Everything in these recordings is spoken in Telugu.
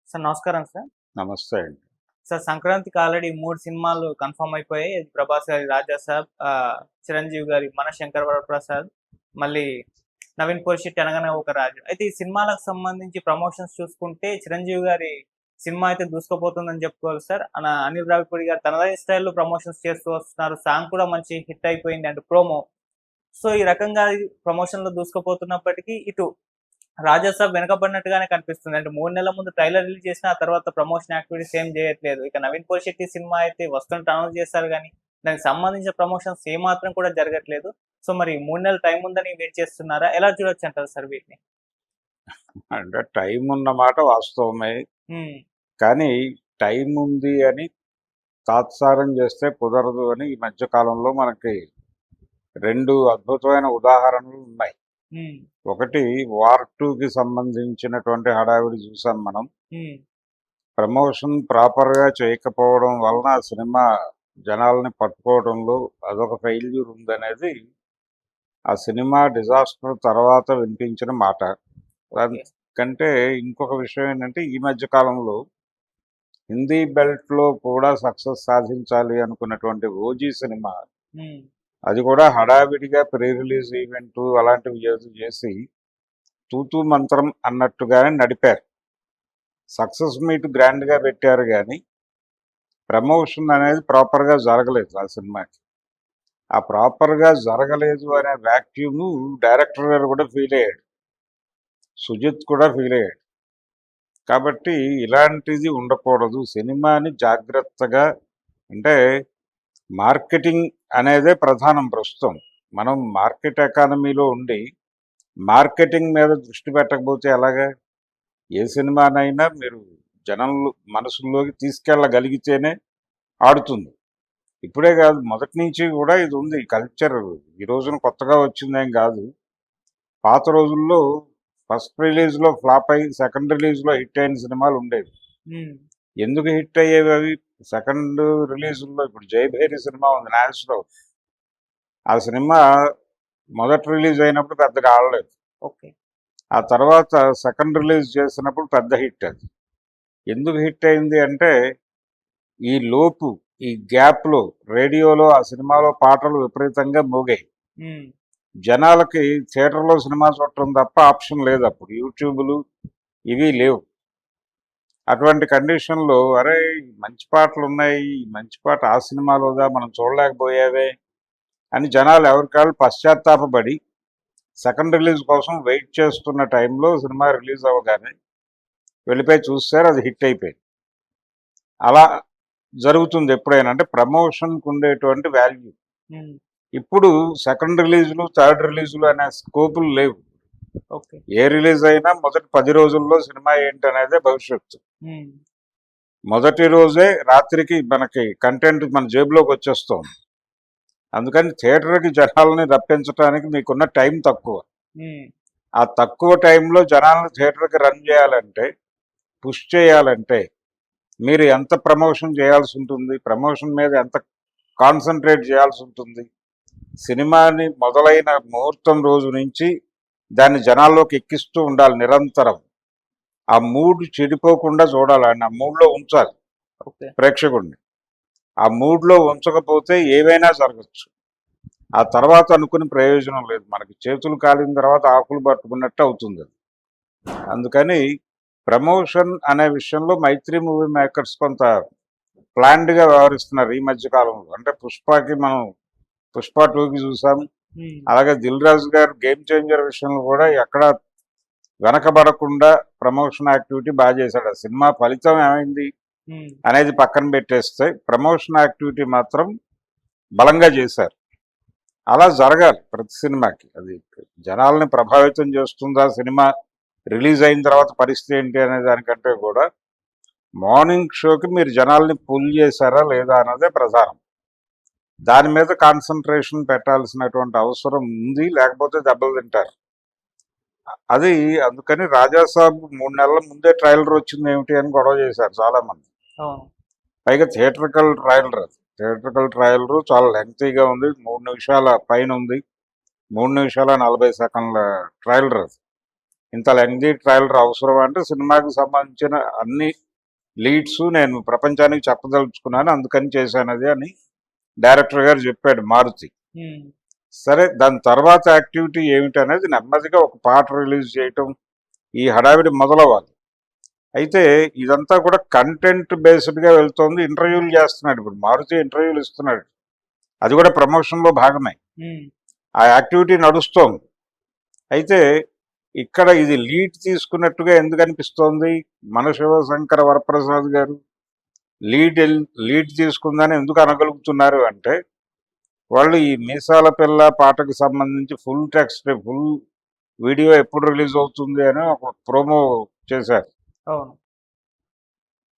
సార్ నమస్కారం సార్. నమస్తే అండి. సార్ సంక్రాంతికి ఆల్రెడీ 3 సినిమాలు కన్ఫర్మ్ అయిపోయాయి. అది 'ప్రభాస్' గారి 'రాజా సాబ్', 'చిరంజీవి' గారి 'మన శంకర వరప్రసాద్', మళ్ళీ 'నవీన్ పోలిశెట్టి' 'అనగనగా ఒక రాజు'. అయితే ఈ సినిమాలకు సంబంధించి ప్రమోషన్స్ చూసుకుంటే 'చిరంజీవి' గారి సినిమా అయితే దూసుకుపోతుందని చెప్పుకోవాలి సార్. అనిల్ రావిపూడి గారు తనదైన స్టైల్‌లో ప్రమోషన్స్ చేస్తూ వస్తున్నారు. సాంగ్ కూడా మంచి హిట్ అయిపోయింది అండ్ ప్రోమో. సో, ఈ రకంగా ప్రమోషన్‌లో దూసుకుపోతున్నప్పటికీ ఇటు 'రాజా సాబ్' వెనకబడినట్టుగానే కనిపిస్తుంది. అంటే 3 నెలల ముందు ట్రైలర్ రిలీజ్ చేసినా, ఆ తర్వాత ప్రమోషన్ యాక్టివిటీస్ ఏం చేయట్లేదు. ఇక 'నవీన్ పోలిశెట్టి' సినిమా అయితే వస్తున్నట్టు అనౌన్స్ చేశారు గానీ, దానికి సంబంధించిన ప్రమోషన్స్ ఏమాత్రం కూడా జరగట్లేదు. సో, మరి 3 నెలలు టైం ఉందని వెయిట్ చేస్తున్నారా? ఎలా చూడొచ్చంటారు సార్ వీటిని? అంటే టైం ఉన్న మాట వాస్తవమే. హ్మ్. కానీ టైం ఉంది అని తాత్సారం చేస్తే కుదరదు అని ఈ మధ్య కాలంలో మనకి 2 అద్భుతమైన ఉదాహరణలు ఉన్నాయి. హ్మ్. ఒకటి 'వార్ 2'కి సంబంధించినటువంటి హడావిడి చూసాం మనం. హ్మ్. ప్రమోషన్ ప్రాపర్‌గా చేయకపోవడం వలన ఆ సినిమా జనాల్ని పట్టుకోవడంలో అదొక ఫెయిల్యూర్ ఉందనేది ఆ సినిమా డిజాస్టర్ తర్వాత వినిపించిన మాట. ఓకే. దానికంటే ఇంకొక విషయం ఏంటంటే ఈ మధ్య కాలంలో హిందీ బెల్ట్‌లో కూడా సక్సెస్ సాధించాలి అనుకున్నటువంటి 'ఓజీ' సినిమా, హ్మ్. అది కూడా హడావిడిగా ప్రీ రిలీజ్ ఈవెంటు అలాంటివి ఏదో చేసి తూతూ మంత్రం అన్నట్టుగానే నడిపారు. సక్సెస్ మీట్ గ్రాండ్‌గా పెట్టారు గానీ, ప్రమోషన్ అనేది ప్రాపర్‌గా జరగలేదు ఆ సినిమాకి. ఆ ప్రాపర్‌గా జరగలేదు అనే వాక్యూము డైరెక్టర్ గారు కూడా ఫీల్ అయ్యాడు. సుజిత్ కూడా ఫీల్ అయ్యాడు. కాబట్టి ఇలాంటిది ఉండకూడదు. సినిమాని జాగ్రత్తగా, అంటే మార్కెటింగ్ అనేదే ప్రధానం ప్రస్తుతం. మనం మార్కెట్ ఎకానమీలో ఉండి మార్కెటింగ్ మీద దృష్టి పెట్టకపోతే ఎలాగా? ఏ సినిమానైనా మీరు జనంలో మనసుల్లోకి తీసుకెళ్ళగలిగితేనే ఆడుతుంది. ఇప్పుడే కాదు, మొదటి నుంచి కూడా ఇది ఉంది కల్చర్. ఈ రోజున కొత్తగా వచ్చిందేం కాదు. పాత రోజుల్లో ఫస్ట్ రిలీజ్‌లో ఫ్లాప్ అయ్యి సెకండ్ రిలీజ్‌లో హిట్ అయిన సినిమాలు ఉండేవి. హ్మ్. ఎందుకు హిట్ అయ్యేవి అవి? సెకండ్ రిలీజుల్లో ఇప్పుడు 'జయభేరి' సినిమా ఉంది 'నాగేశ్వరరావు'. ఆ సినిమా మొదట రిలీజ్ అయినప్పుడు పెద్దగా ఆడలేదు. ఓకే. ఆ తర్వాత సెకండ్ రిలీజ్ చేసినప్పుడు పెద్ద హిట్ అది. ఎందుకు హిట్ అయింది అంటే, ఈ లోపు, ఈ గ్యాప్‌లో రేడియోలో ఆ సినిమాలో పాటలు విపరీతంగా మోగాయి. హ్మ్. జనాలకి థియేటర్‌లో సినిమా చూడటం తప్ప ఆప్షన్ లేదప్పుడు. యూట్యూబులు ఇవి లేవు. అటువంటి కండిషన్‌లో అరేయ్! మంచి పాటలున్నాయి. ఈ మంచి పాట ఆ సినిమాలోదా మనం చూడలేకపోయావే అని జనాలు ఎవరికాళ్ళు పశ్చాత్తాపపడి సెకండ్ రిలీజ్ కోసం వెయిట్ చేస్తున్న టైంలో సినిమా రిలీజ్ అవ్వగానే వెళ్ళిపోయి చూసారు, అది హిట్ అయిపోయింది. అలా జరుగుతుంది ఎప్పుడైనా. అంటే ప్రమోషన్‌కి ఉండేటువంటి వాల్యూ. హ్మ్. ఇప్పుడు సెకండ్ రిలీజులు, థర్డ్ రిలీజులు అనే స్కోపులు లేవు. ఓకే. ఏ రిలీజ్ అయినా మొదటి 10 రోజుల్లో సినిమా ఏంటనేదే భవిష్యత్తు. హ్మ్. మొదటి రోజే రాత్రికి మనకి కంటెంట్ మన జేబులోకి వచ్చేస్తోంది. అందుకని థియేటర్‌కి జనాల్ని రప్పించటానికి మీకున్న టైం తక్కువ. హ్మ్. ఆ తక్కువ టైంలో జనాల్ని థియేటర్‌కి రన్ చేయాలంటే, పుష్ చేయాలంటే మీరు ఎంత ప్రమోషన్ చేయాల్సి ఉంటుంది? ప్రమోషన్ మీద ఎంత కాన్సంట్రేట్ చేయాల్సి ఉంటుంది? సినిమాని మొదలైన ముహూర్తం రోజు నుంచి దాన్ని జనాల్లోకి ఎక్కిస్తూ ఉండాలి నిరంతరం. ఆ మూడ్ చెడిపోకుండా చూడాలి. ఆయన ఆ మూడ్‌లో ఉంచాలి ఓకే. ప్రేక్షకుడిని. ఆ మూడ్‌లో ఉంచకపోతే ఏవైనా జరగచ్చు. ఆ తర్వాత అనుకుని ప్రయోజనం లేదు. మనకి చేతులు కాలిన తర్వాత ఆకులు పట్టుకున్నట్టు అవుతుందది. అందుకని ప్రమోషన్ అనే విషయంలో మైత్రి మూవీ మేకర్స్ కొంత ప్లాన్డ్‌గా వ్యవహరిస్తున్నారు ఈ మధ్య కాలంలో. అంటే 'పుష్పకి' మనం 'పుష్ప 2'కి చూసాం. హ్మ్. అలాగే 'దిల్ రాజు' గారు 'గేమ్ చేంజర్' విషయంలో కూడా ఎక్కడ వెనకబడకుండా ప్రమోషన్ యాక్టివిటీ బాగా చేశాడు. ఆ సినిమా ఫలితం ఏమైంది హ్మ్. అనేది పక్కన పెట్టేస్తే ప్రమోషన్ యాక్టివిటీ మాత్రం బలంగా చేశారు. అలా జరగాలి ప్రతి సినిమాకి. అది జనాల్ని ప్రభావితం చేస్తుందా సినిమా రిలీజ్ అయిన తర్వాత పరిస్థితి ఏంటి అనే దానికంటే కూడా మార్నింగ్ షోకి మీరు జనాల్ని పుల్ చేశారా లేదా అన్నదే ప్రధానం. దాని మీద కాన్సన్ట్రేషన్ పెట్టాల్సినటువంటి అవసరం ఉంది. లేకపోతే దెబ్బలు తింటారు. అది అందుకని 'రాజాసాబ్' 3 నెలల ముందే ట్రైలర్ వచ్చింది ఏమిటి అని గొడవ చేశారు చాలామంది. అవును. పైగా థియేట్రికల్ ట్రైలర్ అది. థియేట్రికల్ ట్రైలరు చాలా లెంగ్తీగా ఉంది. 3 నిమిషాల పైన ఉంది. 3 నిమిషాల 40 సెకన్ల ట్రైలర్ అది. ఇంత లెంగ్తీ ట్రైలర్ అవసరం అంటే సినిమాకి సంబంధించిన అన్ని లీడ్స్ నేను ప్రపంచానికి చెప్పదలుచుకున్నాను, అందుకని చేశానది అని డైరెక్టర్ గారు చెప్పాడు మారుతి. ఉమ్, సరే, దాని తర్వాత యాక్టివిటీ ఏమిటి అనేది నెమ్మదిగా ఒక పాట రిలీజ్ చేయటం, ఈ హడావిడి మొదలవ్వాలి. అయితే ఇదంతా కూడా కంటెంట్ బేస్డ్గా వెళ్తోంది. ఇంటర్వ్యూలు చేస్తున్నాడు, ఇప్పుడు మారుతి ఇంటర్వ్యూలు ఇస్తున్నాడు, అది కూడా ప్రమోషన్లో భాగమే. ఉమ్, ఆ యాక్టివిటీ నడుస్తోంది. అయితే ఇక్కడ ఇది లీడ్ తీసుకున్నట్టుగా ఎందుకు అనిపిస్తోంది? మన శివశంకర వరప్రసాద్ గారు లీడ్ తీసుకుందని ఎందుకు అనగలుగుతున్నారు అంటే, వాళ్ళు ఈ మీసాల పిల్ల పాటకు సంబంధించి ఫుల్ టెక్స్ట్, ఫుల్ వీడియో ఎప్పుడు రిలీజ్ అవుతుంది అని ఒక ప్రోమో చేశారు. అవును.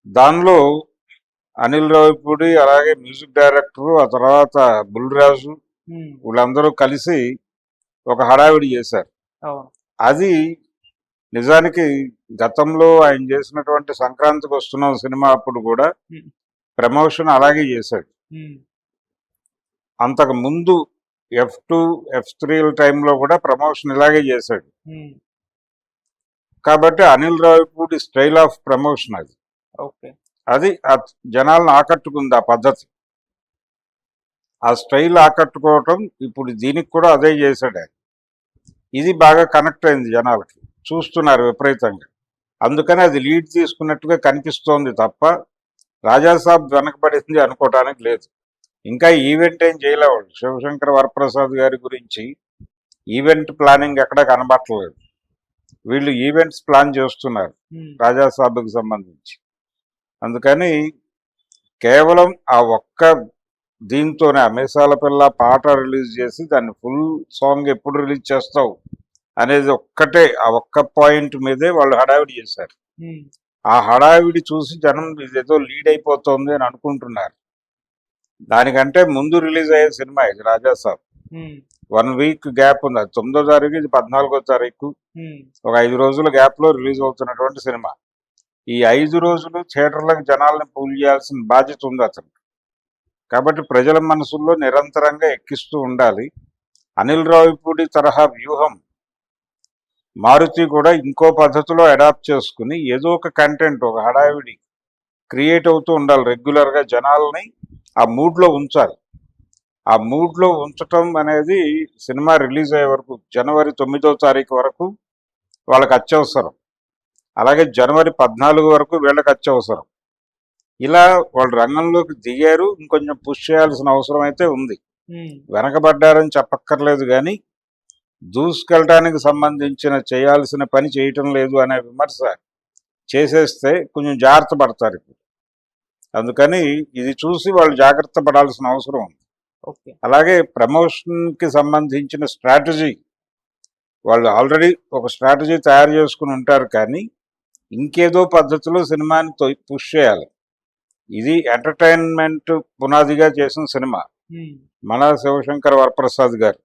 దానిలో అనిల్ రావిపూడి, అలాగే మ్యూజిక్ డైరెక్టర్, ఆ తర్వాత బుల్రాజు, ఉమ్, వీళ్ళందరూ కలిసి ఒక హడావిడి చేశారు. అవును. అది నిజానికి గతంలో ఆయన చేసినటువంటి సంక్రాంతికి వస్తున్నాం సినిమా అప్పుడు కూడా ఉమ్, ప్రమోషన్ అలాగే చేశాడు. ఉమ్, అంతకు ముందు F2, F3 టైంలో కూడా ప్రమోషన్ ఇలాగే చేశాడు. ఉమ్, కాబట్టి Anil Ravipudi style of promotion అది. ఓకే. అది జనాలను ఆకట్టుకుంది ఆ పద్ధతి, ఆ స్టైల్ ఆకట్టుకోవటం. ఇప్పుడు దీనికి కూడా అదే చేశాడు ఆయన. ఇది బాగా కనెక్ట్ అయింది జనాలకి, చూస్తున్నారు విపరీతంగా. అందుకని అది లీడ్ తీసుకున్నట్టుగా కనిపిస్తోంది తప్ప రాజాసాబ్ వెనకబడింది అనుకోవటానికి లేదు. ఇంకా ఈవెంట్ ఏం చేయలేవాళ్ళు. శివశంకర వరప్రసాద్ గారి గురించి ఈవెంట్ ప్లానింగ్ ఎక్కడా కనబట్టలేదు. వీళ్ళు ఈవెంట్స్ ప్లాన్ చేస్తున్నారు ఉమ్, రాజాసాబ్కి సంబంధించి. అందుకని కేవలం ఆ ఒక్క దీంతోనే అమేసాల పిల్ల పాట రిలీజ్ చేసి దాన్ని ఫుల్ సాంగ్ ఎప్పుడు రిలీజ్ చేస్తావు అనేది ఒక్కటే, ఆ ఒక్క పాయింట్ మీదే వాళ్ళు హడావిడి చేశారు. ఉమ్, ఆ హడావిడి చూసి జనం ఇదేదో లీడ్ అయిపోతుంది అని అనుకుంటున్నారు. దానికంటే ముందు రిలీజ్ అయ్యే సినిమా ఇది రాజాసాబ్. ఉమ్, 1 వీక్ గ్యాప్ ఉంది. అది 9వ తారీఖు, ఇది 14వ తారీఖు. ఉమ్, ఒక 5 రోజుల గ్యాప్లో రిలీజ్ అవుతున్నటువంటి సినిమా. ఈ 5 రోజులు థియేటర్లకు జనాల్ని పూల్ చేయాల్సిన బాధ్యత ఉంది అతనికి. కాబట్టి ప్రజల మనసుల్లో నిరంతరంగా ఎక్కిస్తూ ఉండాలి. అనిల్ రావిపూడి తరహా వ్యూహం మారుతి కూడా ఇంకో పద్ధతిలో అడాప్ట్ చేసుకుని ఏదో ఒక కంటెంట్, ఒక హడావిడి క్రియేట్ అవుతూ ఉండాలి. రెగ్యులర్గా జనాల్ని ఆ మూడ్లో ఉంచాలి. ఆ మూడ్లో ఉంచటం అనేది సినిమా రిలీజ్ అయ్యే వరకు, జనవరి 9వ తారీఖు వరకు వాళ్ళకి అత్యవసరం. అలాగే జనవరి 14 వరకు వీళ్ళకి అత్యవసరం. ఇలా వాళ్ళు రంగంలోకి దిగారు, ఇంకొంచెం పుష్ చేయాల్సిన అవసరం అయితే ఉంది. ఉమ్, వెనకబడ్డారని చెప్పక్కర్లేదు, కానీ దూసుకెళ్ళటానికి సంబంధించిన చేయాల్సిన పని చేయటం లేదు అనే విమర్శ చేసేస్తే కొంచెం జాగ్రత్త పడతారు ఇప్పుడు. అందుకని ఇది చూసి వాళ్ళు జాగ్రత్త పడాల్సిన అవసరం ఉంది. ఓకే. అలాగే ప్రమోషన్కి సంబంధించిన స్ట్రాటజీ, వాళ్ళు ఆల్రెడీ ఒక స్ట్రాటజీ తయారు చేసుకుని ఉంటారు, కానీ ఇంకేదో పద్ధతిలో సినిమాని పుష్ చేయాలి. ఇది ఎంటర్టైన్మెంట్ పునాదిగా చేసిన సినిమా ఉమ్, మన శివశంకర వరప్రసాద్ గారు.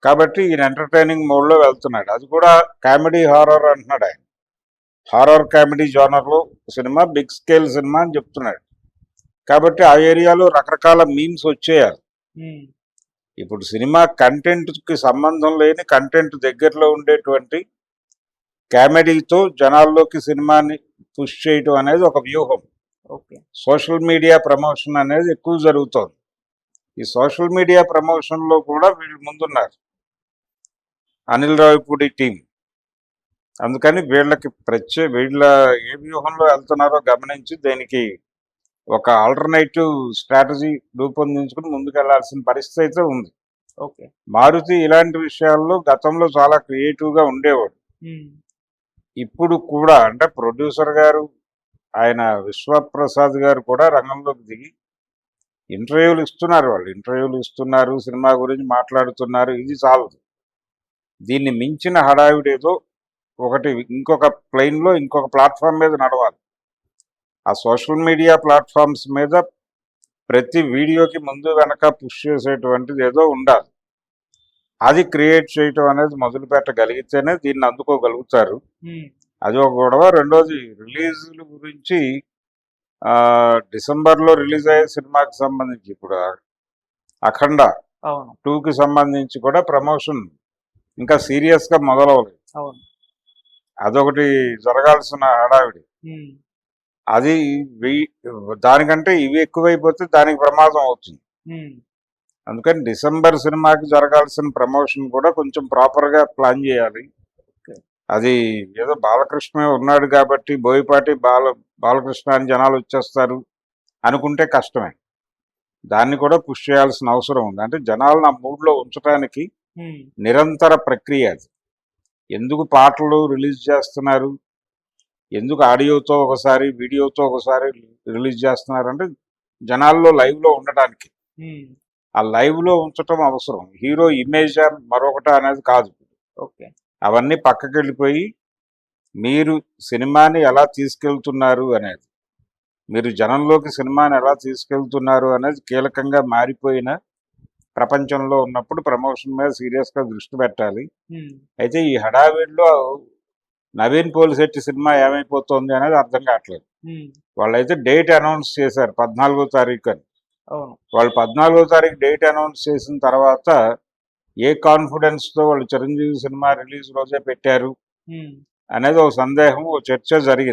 కాబట్టి ఈయన ఎంటర్టైనింగ్ మోడ్లో వెళ్తున్నాడు. అది కూడా కామెడీ హారర్ అంటున్నాడు ఆయన. హారర్ కామెడీ జోనర్లో సినిమా, బిగ్ స్కేల్ సినిమా అని చెప్తున్నాడు. కాబట్టి ఆ ఏరియాలో రకరకాల మీమ్స్ వచ్చేయాలి. ఉమ్, ఇప్పుడు సినిమా కంటెంట్కి సంబంధం లేని, కంటెంట్ దగ్గరలో ఉండేటువంటి కామెడీతో జనాల్లోకి సినిమాని పుష్ చేయటం అనేది ఒక వ్యూహం. ఓకే. సోషల్ మీడియా ప్రమోషన్ అనేది ఎక్కువ జరుగుతోంది. ఈ సోషల్ మీడియా ప్రమోషన్లో కూడా వీళ్ళు ముందున్నారు, అనిల్ రావిపూడి టీం. అందుకని వీళ్ళకి వీళ్ళ ఏ వ్యూహంలో వెళ్తున్నారో గమనించి దీనికి ఒక ఆల్టర్నేటివ్ స్ట్రాటజీ రూపొందించుకుని ముందుకెళ్లాల్సిన పరిస్థితి అయితే ఉంది. ఓకే. మారుతి ఇలాంటి విషయాల్లో గతంలో చాలా క్రియేటివ్గా ఉండేవాడు. ఉమ్, ఇప్పుడు కూడా అంటే ప్రొడ్యూసర్ గారు, ఆయన విశ్వప్రసాద్ గారు కూడా రంగంలోకి దిగి ఇంటర్వ్యూలు ఇస్తున్నారు. వాళ్ళు ఇంటర్వ్యూలు ఇస్తున్నారు, సినిమా గురించి మాట్లాడుతున్నారు. ఇది చాలదు. దీన్ని మించిన హడావిడి ఏదో ఒకటి ఇంకొక ప్లెయిన్లో, ఇంకొక ప్లాట్ఫామ్ మీద నడవాలి. ఆ సోషల్ మీడియా ప్లాట్ఫామ్స్ మీద ప్రతి వీడియోకి ముందు వెనక పుష్ చేసేటువంటిది ఏదో ఉండాలి. అది క్రియేట్ చేయటం అనేది మొదలు పెట్టగలిగితేనే దీన్ని అందుకోగలుగుతారు. ఉమ్, అది ఒక గొడవ. రెండోది రిలీజుల గురించి, డిసెంబర్లో రిలీజ్ అయ్యే సినిమాకి సంబంధించి ఇప్పుడు అఖండ అవును. 2కి సంబంధించి కూడా ప్రమోషన్ ఇంకా సీరియస్గా మొదలవలేదు. అవును. అదొకటి జరగాల్సిన హడావిడి. ఉమ్, అది దానికంటే ఇవి ఎక్కువైపోతే దానికి ప్రమాదం అవుతుంది. ఉమ్, అందుకని డిసెంబర్ సినిమాకి జరగాల్సిన ప్రమోషన్ కూడా కొంచెం ప్రాపర్గా ప్లాన్ చేయాలి. Okay. అది ఏదో బాలకృష్ణ ఉన్నాడు కాబట్టి బోయపాటి బాలకృష్ణ అని జనాలు వచ్చేస్తారు అనుకుంటే కష్టమే. దాన్ని కూడా పుష్ చేయాల్సిన అవసరం ఉంది. అంటే జనాలను ఆ మూడ్లో ఉంచడానికి ఉమ్, నిరంతర ప్రక్రియ అది. ఎందుకు పాటలు రిలీజ్ చేస్తున్నారు, ఎందుకు ఆడియోతో ఒకసారి వీడియోతో ఒకసారి రిలీజ్ చేస్తున్నారు అంటే జనాల్లో లైవ్లో ఉండడానికి. ఉమ్, ఆ లైవ్లో ఉంచటం అవసరం. హీరో ఇమేజ్ మరొకట అనేది కాదు. ఓకే. అవన్నీ పక్కకి వెళ్ళిపోయి మీరు సినిమాని ఎలా తీసుకెళ్తున్నారు అనేది, మీరు జనంలోకి సినిమాని ఎలా తీసుకెళ్తున్నారు అనేది కీలకంగా మారిపోయిన ప్రపంచంలో ఉన్నప్పుడు ప్రమోషన్ మీద సీరియస్గా దృష్టి పెట్టాలి. ఉమ్, అయితే ఈ హడావిడిలో నవీన్ పోలిశెట్టి సినిమా ఏమైపోతుంది అనేది అర్థం కావట్లేదు. ఉమ్, వాళ్ళైతే డేట్ అనౌన్స్ చేశారు 14వ తారీఖు అని. అవును. వాళ్ళు 14వ తారీఖు డేట్ అనౌన్స్ చేసిన తర్వాత ఏ కాన్ఫిడెన్స్తో వాళ్ళు చిరంజీవి సినిమా రిలీజ్ రోజే పెట్టారు ఉమ్, అనేది ఒక సందేహం, ఒక చర్చ జరిగింది.